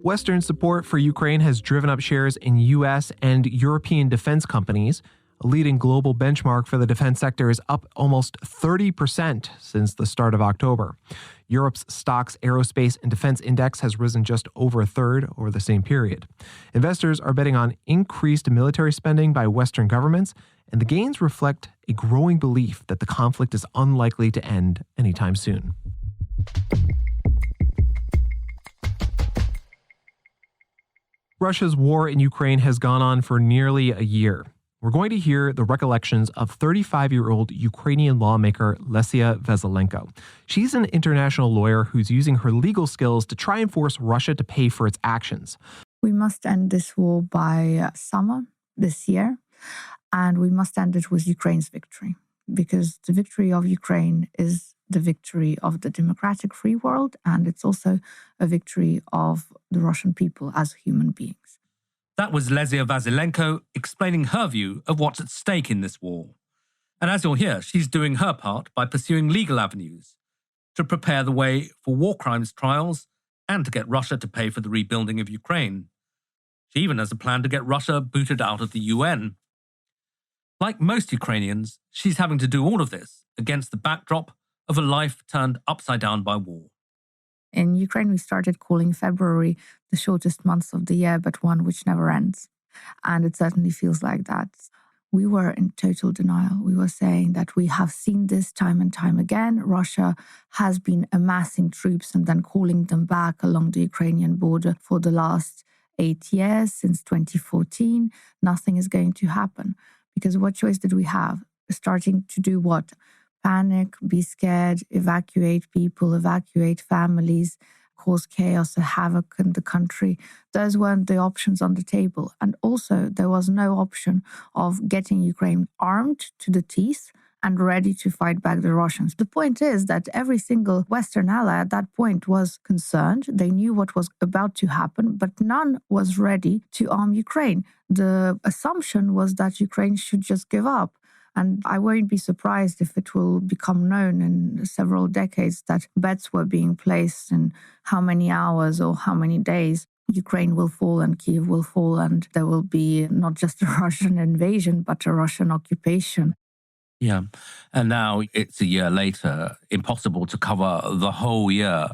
Western support for Ukraine has driven up shares in U.S. and European defense companies. A leading global benchmark for the defense sector is up almost 30% since the start of October. Europe's Stocks Aerospace and Defense Index has risen just over a third over the same period. Investors are betting on increased military spending by Western governments, and the gains reflect a growing belief that the conflict is unlikely to end anytime soon. Russia's war in Ukraine has gone on for nearly a year. We're going to hear the recollections of 35-year-old Ukrainian lawmaker Lesia Vasylenko. She's an international lawyer who's using her legal skills to try and force Russia to pay for its actions. We must end this war by summer this year, and we must end it with Ukraine's victory, because the victory of Ukraine is the victory of the democratic free world, and it's also a victory of the Russian people as human beings. That was Lesia Vasylenko explaining her view of what's at stake in this war. And as you'll hear, she's doing her part by pursuing legal avenues to prepare the way for war crimes trials and to get Russia to pay for the rebuilding of Ukraine. She even has a plan to get Russia booted out of the UN. Like most Ukrainians, she's having to do all of this against the backdrop of a life turned upside down by war. In Ukraine, we started calling February the shortest month of the year, but one which never ends. And it certainly feels like that. We were in total denial. We were saying that we have seen this time and time again. Russia has been amassing troops and then calling them back along the Ukrainian border for the last 8 years, since 2014. Nothing is going to happen. Because what choice did we have? Starting to do what? Panic, be scared, evacuate people, evacuate families, cause chaos and havoc in the country. Those weren't the options on the table. And also, there was no option of getting Ukraine armed to the teeth and ready to fight back the Russians. The point is that every single Western ally at that point was concerned. They knew what was about to happen, but none was ready to arm Ukraine. The assumption was that Ukraine should just give up. And I won't be surprised if it will become known in several decades that bets were being placed in how many hours or how many days Ukraine will fall and Kyiv will fall, and there will be not just a Russian invasion, but a Russian occupation. Yeah. And now it's a year later, impossible to cover the whole year.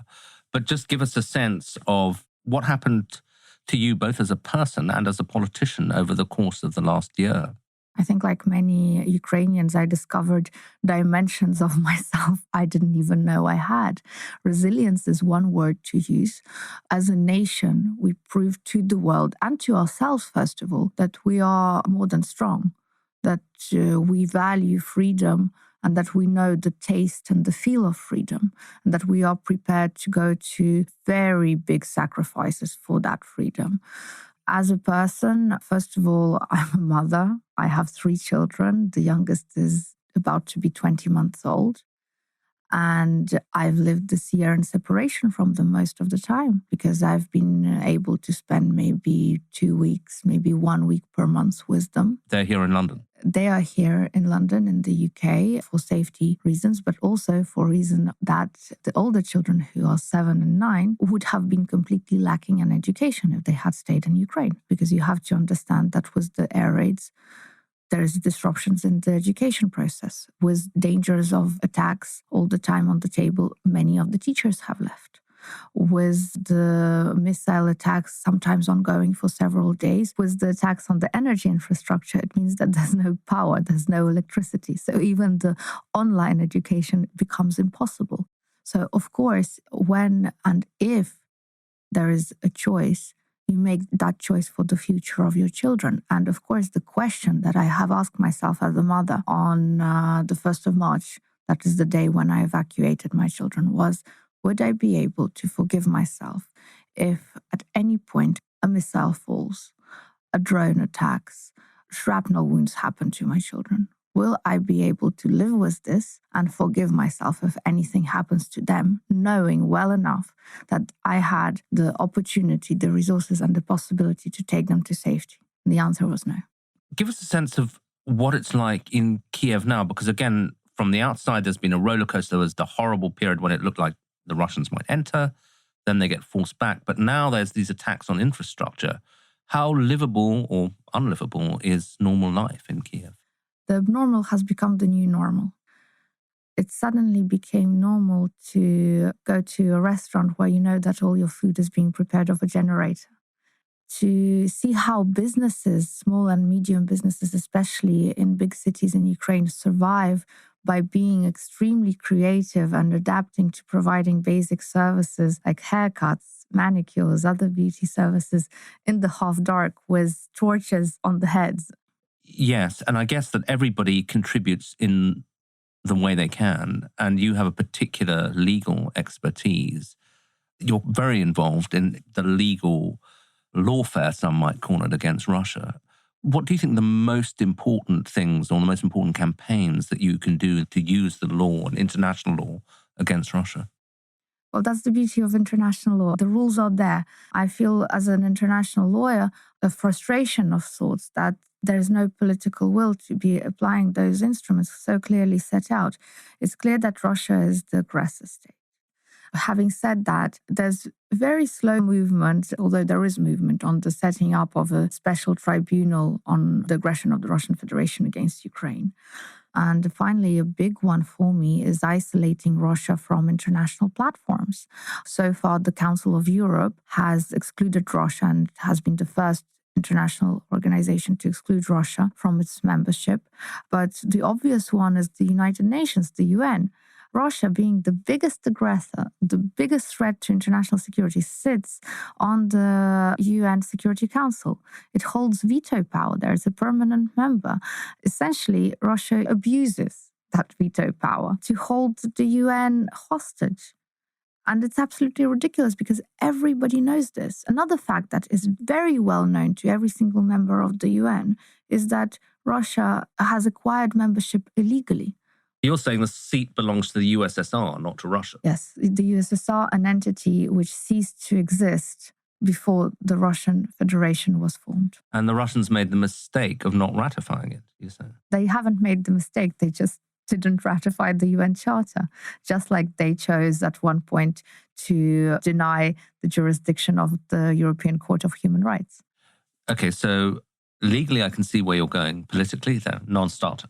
But just give us a sense of what happened to you both as a person and as a politician over the course of the last year. I think like many Ukrainians, I discovered dimensions of myself I didn't even know I had. Resilience is one word to use. As a nation, we proved to the world and to ourselves, first of all, that we are more than strong, that we value freedom and that we know the taste and the feel of freedom, and that we are prepared to go to very big sacrifices for that freedom. As a person, first of all, I'm a mother. I have 3 children. The youngest is about to be 20 months old. And I've lived this year in separation from them most of the time because I've been able to spend maybe 2 weeks, maybe 1 week per month with them. They're here in London? They are here in London, in the UK, for safety reasons, but also for reason that the older children who are 7 and 9 would have been completely lacking in education if they had stayed in Ukraine. Because you have to understand that with the air raids, there is disruptions in the education process. With dangers of attacks all the time on the table, many of the teachers have left. With the missile attacks sometimes ongoing for several days, with the attacks on the energy infrastructure, it means that there's no power, there's no electricity. So even the online education becomes impossible. So of course, when and if there is a choice, you make that choice for the future of your children. And of course, the question that I have asked myself as a mother on the 1st of March, that is the day when I evacuated my children, was, would I be able to forgive myself if at any point a missile falls, a drone attacks, shrapnel wounds happen to my children? Will I be able to live with this and forgive myself if anything happens to them, knowing well enough that I had the opportunity, the resources, and the possibility to take them to safety? And the answer was no. Give us a sense of what it's like in Kiev now, because again, from the outside, there's been a roller coaster. There was the horrible period when it looked like the Russians might enter. then they get forced back. But now there's these attacks on infrastructure. How livable or unlivable is normal life in Kiev? The abnormal has become the new normal. It suddenly became normal to go to a restaurant where you know that all your food is being prepared off a generator. To see how businesses, small and medium businesses, especially in big cities in Ukraine, survive by being extremely creative and adapting to providing basic services like haircuts, manicures, other beauty services in the half dark with torches on the heads. Yes, and I guess that everybody contributes in the way they can, and you have a particular legal expertise. You're very involved in the legal lawfare, some might call it, against Russia. What do you think the most important things or the most important campaigns that you can do to use the law and international law against Russia? Well, that's the beauty of international law. The rules are there. I feel as an international lawyer, a frustration of sorts that there is no political will to be applying those instruments so clearly set out. It's clear that Russia is the aggressor state. Having said that, there's very slow movement, although there is movement, on the setting up of a special tribunal on the aggression of the Russian Federation against Ukraine. And finally, a big one for me is isolating Russia from international platforms. So far, the Council of Europe has excluded Russia and has been the first international organization to exclude Russia from its membership. But the obvious one is the United Nations, the UN. Russia, being the biggest aggressor, the biggest threat to international security, sits on the UN Security Council. It holds veto power. There's a permanent member. Essentially, Russia abuses that veto power to hold the UN hostage. And it's absolutely ridiculous because everybody knows this. Another fact that is very well known to every single member of the UN is that Russia has acquired membership illegally. You're saying the seat belongs to the USSR, not to Russia. Yes, the USSR, an entity which ceased to exist before the Russian Federation was formed. And the Russians made the mistake of not ratifying it, you say? They haven't made the mistake. They just didn't ratify the UN Charter, just like they chose at one point to deny the jurisdiction of the European Court of Human Rights. Okay, so legally I can see where you're going. Politically, though, non-starter.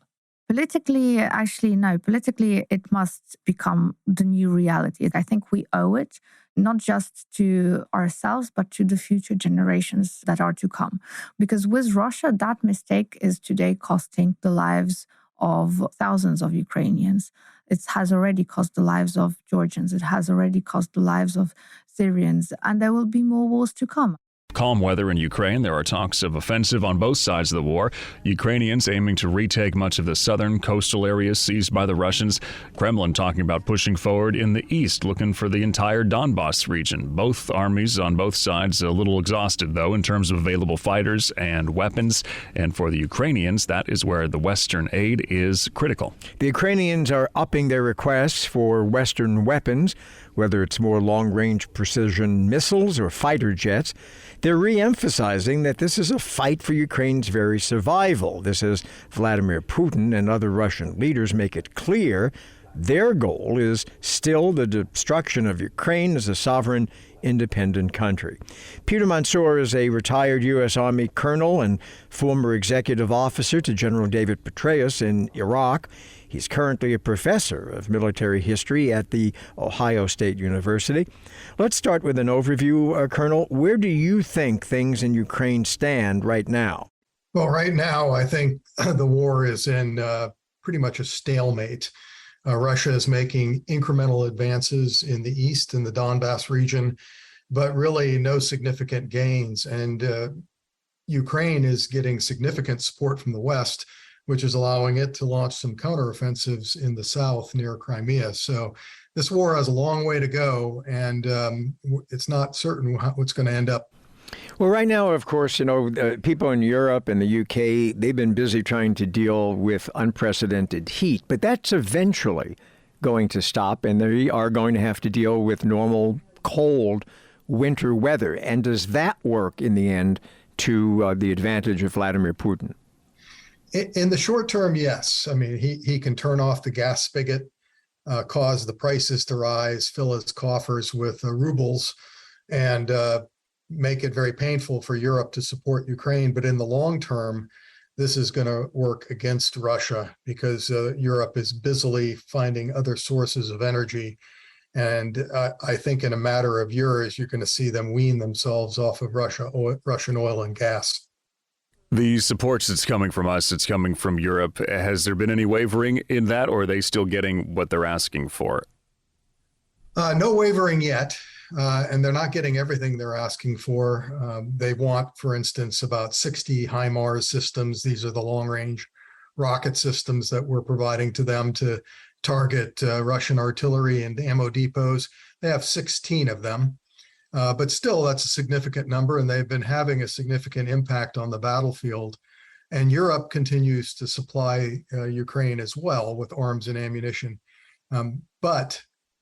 Politically, actually, no. Politically, it must become the new reality. I think we owe it, not just to ourselves, but to the future generations that are to come. Because with Russia, that mistake is today costing the lives of thousands of Ukrainians. It has already cost the lives of Georgians. It has already cost the lives of Syrians. And there will be more wars to come. Calm weather in Ukraine. There are talks of offensive on both sides of the war. Ukrainians aiming to retake much of the southern coastal areas seized by the Russians. Kremlin talking about pushing forward in the east, looking for the entire Donbas region. Both armies on both sides a little exhausted, though, in terms of available fighters and weapons. And for the Ukrainians, that is where the Western aid is critical. The Ukrainians are upping their requests for Western weapons, whether it's more long-range precision missiles or fighter jets. They're re-emphasizing that this is a fight for Ukraine's very survival. This is Vladimir Putin and other Russian leaders make it clear their goal is still the destruction of Ukraine as a sovereign, independent country. Peter Mansour is a retired U.S. Army colonel and former executive officer to General David Petraeus in Iraq. He's currently a professor of military history at the Ohio State University. Let's start with an overview, Colonel. Where do you think things in Ukraine stand right now? Well, right now, I think the war is in pretty much a stalemate. Russia is making incremental advances in the east, in the Donbas region, but really no significant gains. And Ukraine is getting significant support from the West, which is allowing it to launch some counteroffensives in the south near Crimea. So this war has a long way to go, and it's not certain how it's going to end up. Well, right now, of course, people in Europe and the UK, they've been busy trying to deal with unprecedented heat, but that's eventually going to stop, and they are going to have to deal with normal cold winter weather. And does that work in the end to the advantage of Vladimir Putin? In the short term, yes. I mean, he can turn off the gas spigot, cause the prices to rise, fill his coffers with rubles, and make it very painful for Europe to support Ukraine. But in the long term, this is going to work against Russia because Europe is busily finding other sources of energy. And I think in a matter of years, you're going to see them wean themselves off of Russian oil and gas. The support that's coming from us, it's coming from Europe. Has there been any wavering in that, or are they still getting what they're asking for? No wavering yet, and they're not getting everything they're asking for. They want, for instance, about 60 HIMARS systems. These are the long-range rocket systems that we're providing to them to target Russian artillery and ammo depots. They have 16 of them, but still that's a significant number, and they've been having a significant impact on the battlefield. And Europe continues to supply Ukraine as well with arms and ammunition. But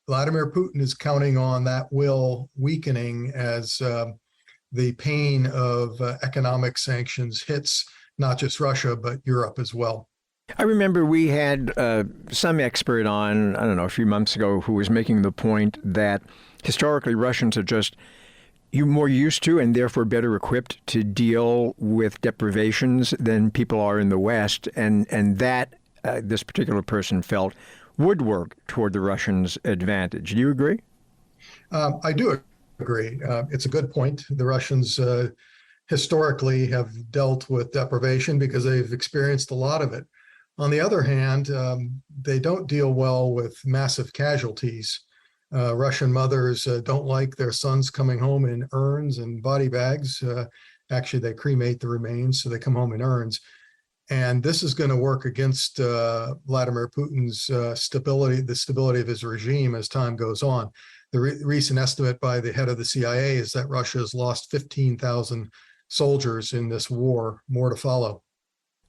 Vladimir Putin is counting on that will weakening as the pain of economic sanctions hits not just Russia, but Europe as well. I remember we had some expert on, I don't know, a few months ago who was making the point that historically Russians are just more used to and therefore better equipped to deal with deprivations than people are in the West, and that this particular person felt would work toward the Russians' advantage. Do you agree? I do agree. It's a good point. The Russians historically have dealt with deprivation because they've experienced a lot of it. On the other hand, they don't deal well with massive casualties. Russian mothers don't like their sons coming home in urns and body bags. Actually, they cremate the remains, so they come home in urns. And this is going to work against Vladimir Putin's stability, the stability of his regime as time goes on. The recent estimate by the head of the CIA is that Russia has lost 15,000 soldiers in this war, more to follow.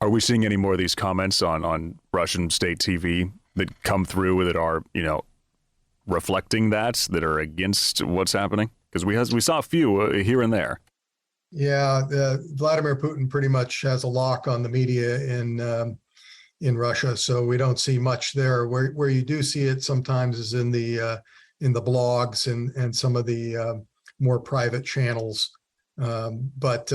Are we seeing any more of these comments on Russian state TV that come through that are, reflecting that are against what's happening? Because we saw a few here and there. Yeah, Vladimir Putin pretty much has a lock on the media in Russia, so we don't see much there. Where you do see it sometimes is in the blogs and some of the more private channels. But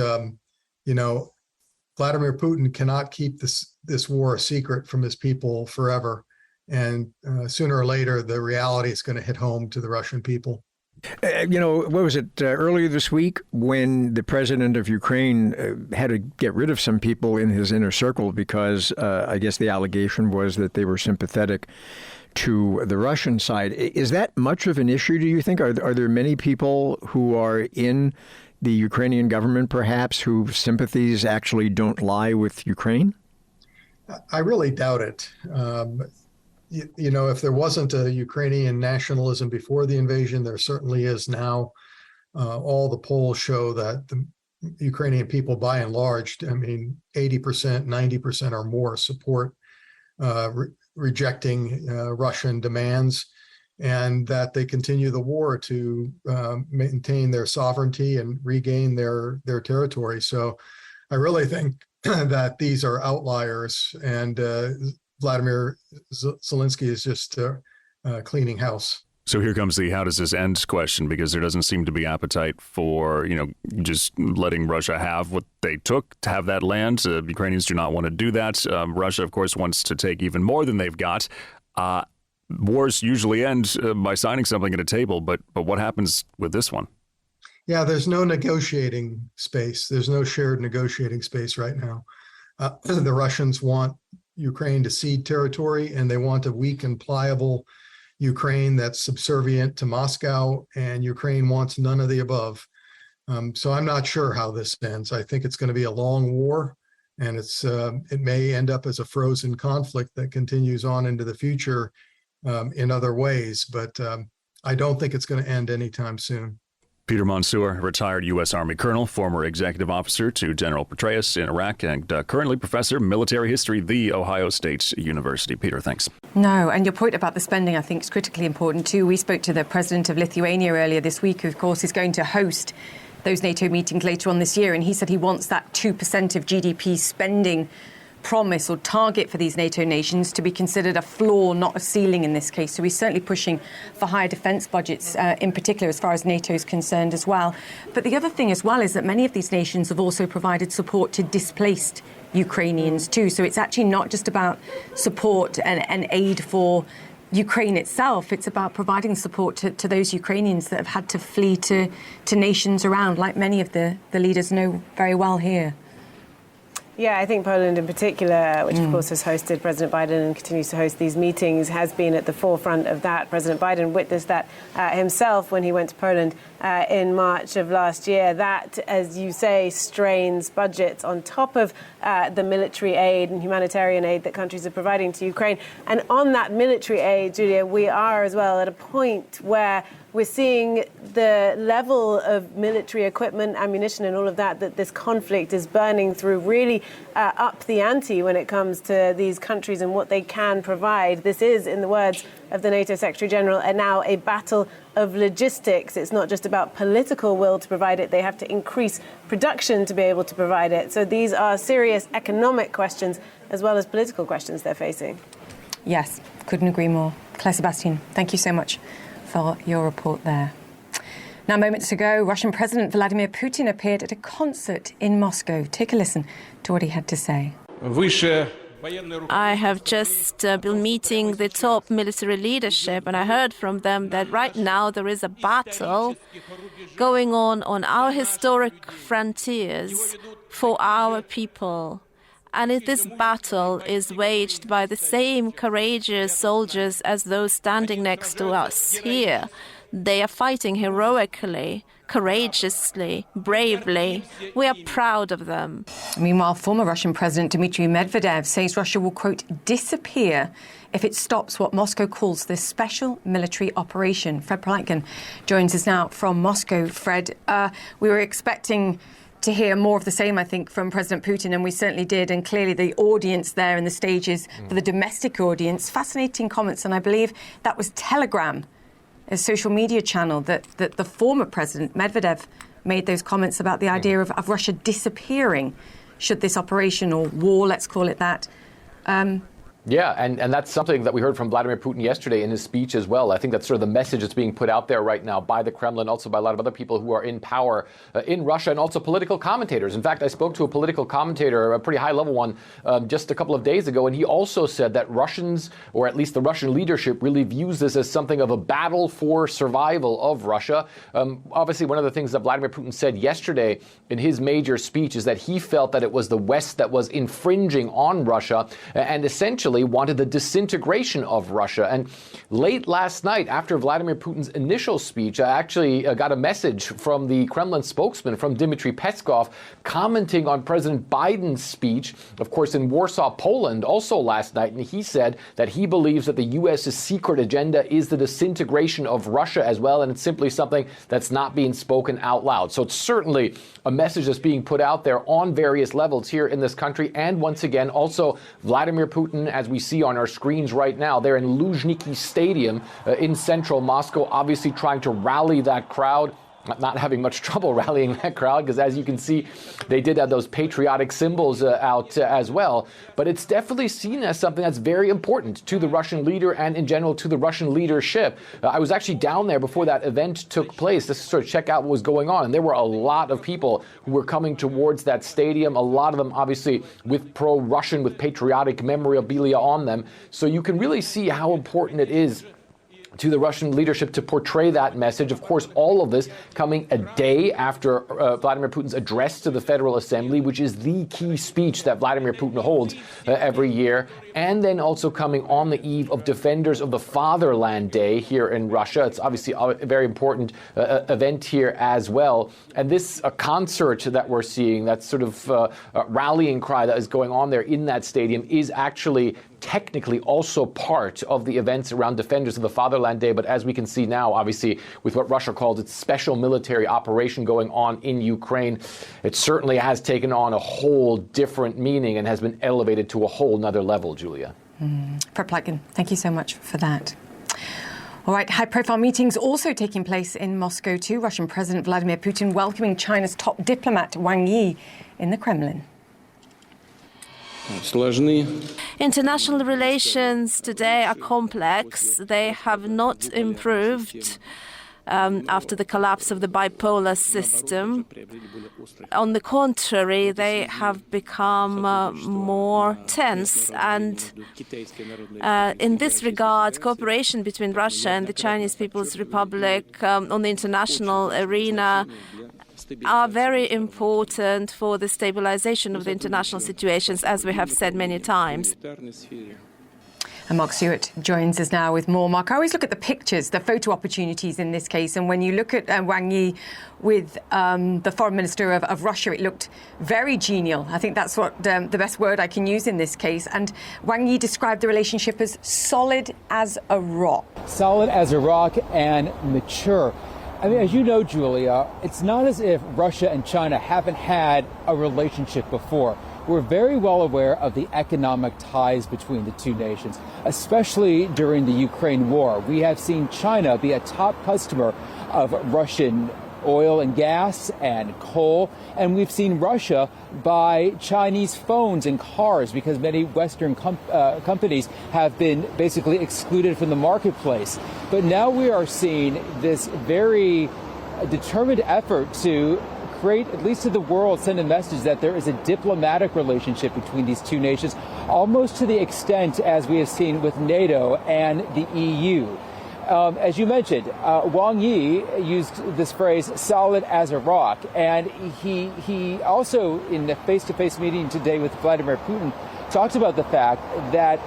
Vladimir Putin cannot keep this war a secret from his people forever, and sooner or later the reality is going to hit home to the Russian people. What was it, earlier this week when the president of Ukraine had to get rid of some people in his inner circle because I guess the allegation was that they were sympathetic to the Russian side. Is that much of an issue, do you think? Are there many people who are in the Ukrainian government, perhaps, whose sympathies actually don't lie with Ukraine? I really doubt it. If there wasn't a Ukrainian nationalism before the invasion, there certainly is now. All the polls show that the Ukrainian people, by and large, 80%, 90% or more, support rejecting Russian demands, and that they continue the war to maintain their sovereignty and regain their territory. So I really think that these are outliers, and Vladimir Zelensky is just cleaning house. So here comes the how does this end question, because there doesn't seem to be appetite for, just letting Russia have what they took to have that land. Ukrainians do not want to do that. Russia, of course, wants to take even more than they've got. Wars usually end by signing something at a table, but what happens with this one? Yeah, there's no negotiating space. There's no shared negotiating space right now. The Russians want Ukraine to cede territory, and they want a weak and pliable Ukraine that's subservient to Moscow, and Ukraine wants none of the above. So I'm not sure how this ends. I think it's going to be a long war, and it may end up as a frozen conflict that continues on into the future in other ways, but I don't think it's going to end anytime soon. Peter Mansour, retired U.S. Army colonel, former executive officer to General Petraeus in Iraq, and currently professor of military history at The Ohio State University. Peter, thanks. No, and your point about the spending, I think, is critically important too. We spoke to the president of Lithuania earlier this week, who, of course, is going to host those NATO meetings later on this year, and he said he wants that 2% of GDP spending promise or target for these NATO nations to be considered a floor, not a ceiling in this case. So he's certainly pushing for higher defence budgets, in particular as far as NATO is concerned as well. But the other thing as well is that many of these nations have also provided support to displaced Ukrainians too. So it's actually not just about support and aid for Ukraine itself. It's about providing support to those Ukrainians that have had to flee to nations around, like many of the leaders know very well here. Yeah, I think Poland in particular, which of course has hosted President Biden and continues to host these meetings, has been at the forefront of that. President Biden witnessed that himself when he went to Poland in March of last year. That, as you say, strains budgets on top of the military aid and humanitarian aid that countries are providing to Ukraine. And on that military aid, Julia, we are as well at a point where we're seeing the level of military equipment, ammunition and all of that this conflict is burning through really up the ante when it comes to these countries and what they can provide. This is, in the words of the NATO Secretary General, and now a battle of logistics. It's not just about political will to provide it. They have to increase production to be able to provide it. So these are serious economic questions as well as political questions they're facing. Yes, couldn't agree more. Claire Sebastian, thank you so much for your report there. Now, moments ago, Russian President Vladimir Putin appeared at a concert in Moscow. Take a listen to what he had to say. I have just been meeting the top military leadership, and I heard from them that right now there is a battle going on our historic frontiers for our people. And this battle is waged by the same courageous soldiers as those standing next to us here. They are fighting heroically, courageously, bravely. We are proud of them. Meanwhile, former Russian President Dmitry Medvedev says Russia will, quote, disappear if it stops what Moscow calls this special military operation. Fred Prlatkin joins us now from Moscow. Fred, we were expecting to hear more of the same, I think, from President Putin, and we certainly did. And clearly the audience there in the stages for the domestic audience, fascinating comments. And I believe that was Telegram, a social media channel, that the former President Medvedev made those comments about the idea of Russia disappearing should this operation or war, let's call it that, Yeah, and that's something that we heard from Vladimir Putin yesterday in his speech as well. I think that's sort of the message that's being put out there right now by the Kremlin, also by a lot of other people who are in power in Russia, and also political commentators. In fact, I spoke to a political commentator, a pretty high-level one, just a couple of days ago, and he also said that Russians, or at least the Russian leadership, really views this as something of a battle for survival of Russia. Obviously, one of the things that Vladimir Putin said yesterday in his major speech is that he felt that it was the West that was infringing on Russia, and essentially wanted the disintegration of Russia. And late last night, after Vladimir Putin's initial speech, I actually got a message from the Kremlin spokesman, from Dmitry Peskov, commenting on President Biden's speech, of course, in Warsaw, Poland, also last night. And he said that he believes that the U.S.'s secret agenda is the disintegration of Russia as well. And it's simply something that's not being spoken out loud. So it's certainly a message that's being put out there on various levels here in this country. And once again, also Vladimir Putin, as we see on our screens right now, they're in Luzhniki Stadium in central Moscow, obviously trying to rally that crowd. Not having much trouble rallying that crowd, because as you can see, they did have those patriotic symbols out as well. But it's definitely seen as something that's very important to the Russian leader and in general to the Russian leadership. I was actually down there before that event took place to sort of check out what was going on. And there were a lot of people who were coming towards that stadium, a lot of them obviously with pro-Russian, with patriotic memorabilia on them. So you can really see how important it is to the Russian leadership to portray that message. Of course, all of this coming a day after Vladimir Putin's address to the Federal Assembly, which is the key speech that Vladimir Putin holds every year. And then also coming on the eve of Defenders of the Fatherland Day here in Russia. It's obviously a very important event here as well. And this concert that we're seeing, that sort of rallying cry that is going on there in that stadium, is actually technically also part of the events around Defenders of the Fatherland Day. But as we can see now, obviously, with what Russia calls its special military operation going on in Ukraine, it certainly has taken on a whole different meaning and has been elevated to a whole nother level, Julia. Fred Plotkin, thank you so much for that. All right, high-profile meetings also taking place in Moscow too. Russian President Vladimir Putin welcoming China's top diplomat Wang Yi in the Kremlin. International relations today are complex. They have not improved after the collapse of the bipolar system. On the contrary, they have become more tense. And in this regard, cooperation between Russia and the Chinese People's Republic on the international arena are very important for the stabilization of the international situations, as we have said many times. And Mark Stewart joins us now with more. Mark, I always look at the pictures, the photo opportunities in this case. And when you look at Wang Yi with the foreign minister of Russia, it looked very genial. I think that's what the best word I can use in this case. And Wang Yi described the relationship as solid as a rock. Solid as a rock and mature. I mean, as you know, Julia, it's not as if Russia and China haven't had a relationship before. We're very well aware of the economic ties between the two nations, especially during the Ukraine war. We have seen China be a top customer of Russian oil and gas and coal, and we've seen Russia buy Chinese phones and cars because many Western companies have been basically excluded from the marketplace. But now we are seeing this very determined effort to create, at least to the world, send a message that there is a diplomatic relationship between these two nations, almost to the extent as we have seen with NATO and the EU. As you mentioned, Wang Yi used this phrase, solid as a rock. And he also, in the face-to-face meeting today with Vladimir Putin, talked about the fact that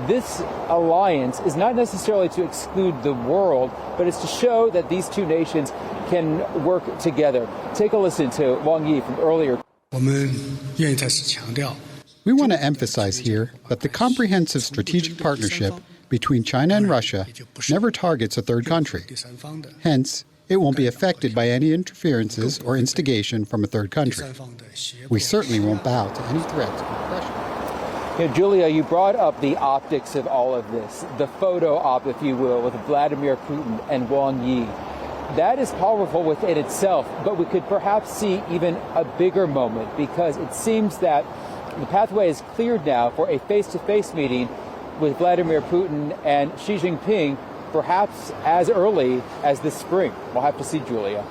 this alliance is not necessarily to exclude the world, but it's to show that these two nations can work together. Take a listen to Wang Yi from earlier. We want to emphasize here that the comprehensive strategic partnership between China and Russia never targets a third country. Hence, it won't be affected by any interferences or instigation from a third country. We certainly won't bow to any threats or pressure. Julia, you brought up the optics of all of this, the photo op, if you will, with Vladimir Putin and Wang Yi. That is powerful within itself, but we could perhaps see even a bigger moment because it seems that the pathway is cleared now for a face-to-face meeting with Vladimir Putin and Xi Jinping, perhaps as early as this spring. We'll have to see, Julia.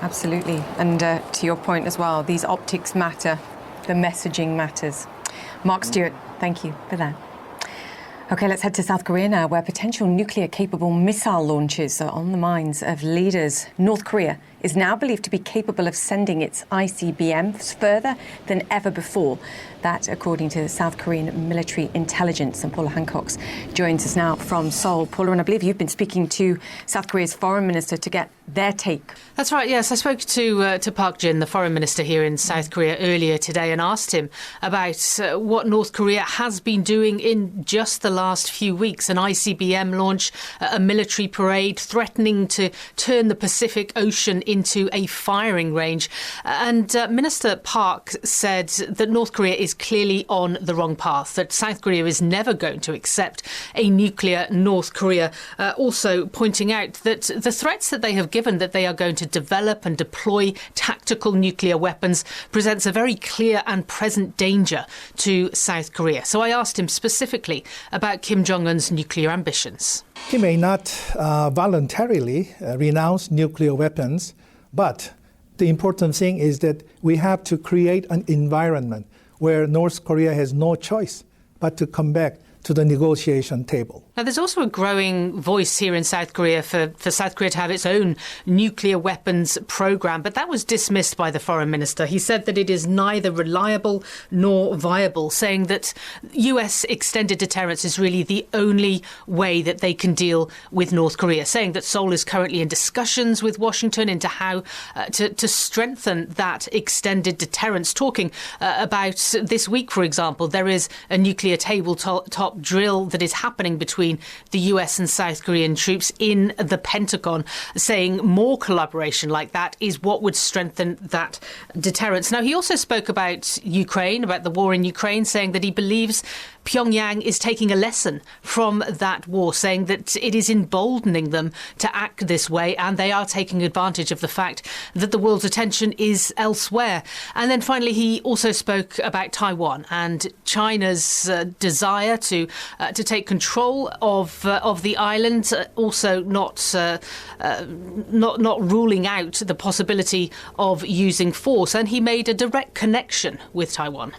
Absolutely. And to your point as well, these optics matter. The messaging matters. Mark Stewart, thank you for that. OK, let's head to South Korea now, where potential nuclear-capable missile launches are on the minds of leaders. North Korea is now believed to be capable of sending its ICBMs further than ever before. That, according to South Korean military intelligence. And Paula Hancock joins us now from Seoul. Paula, and I believe you've been speaking to South Korea's foreign minister to get their take. That's right, yes. I spoke to Park Jin, the foreign minister here in South Korea, earlier today and asked him about what North Korea has been doing in just the last few weeks. An ICBM launch, a military parade, threatening to turn the Pacific Ocean into a firing range. And Minister Park said that North Korea is clearly on the wrong path, that South Korea is never going to accept a nuclear North Korea, also pointing out that the threats that they have given, that they are going to develop and deploy tactical nuclear weapons, presents a very clear and present danger to South Korea. So I asked him specifically about Kim Jong-un's nuclear ambitions. He may not voluntarily renounce nuclear weapons, but the important thing is that we have to create an environment where North Korea has no choice but to come back to the negotiation table. Now, there's also a growing voice here in South Korea for South Korea to have its own nuclear weapons program, but that was dismissed by the foreign minister. He said that it is neither reliable nor viable, saying that US extended deterrence is really the only way that they can deal with North Korea, saying that Seoul is currently in discussions with Washington into how to strengthen that extended deterrence, talking about this week, for example, there is a nuclear tabletop mock drill that is happening between the US and South Korean troops in the Pentagon, saying more collaboration like that is what would strengthen that deterrence. Now, he also spoke about Ukraine, about the war in Ukraine, saying that he believes Pyongyang is taking a lesson from that war, saying that it is emboldening them to act this way, and they are taking advantage of the fact that the world's attention is elsewhere. And then finally, he also spoke about Taiwan and China's desire to take control of the island, also not ruling out the possibility of using force. And he made a direct connection with Taiwan.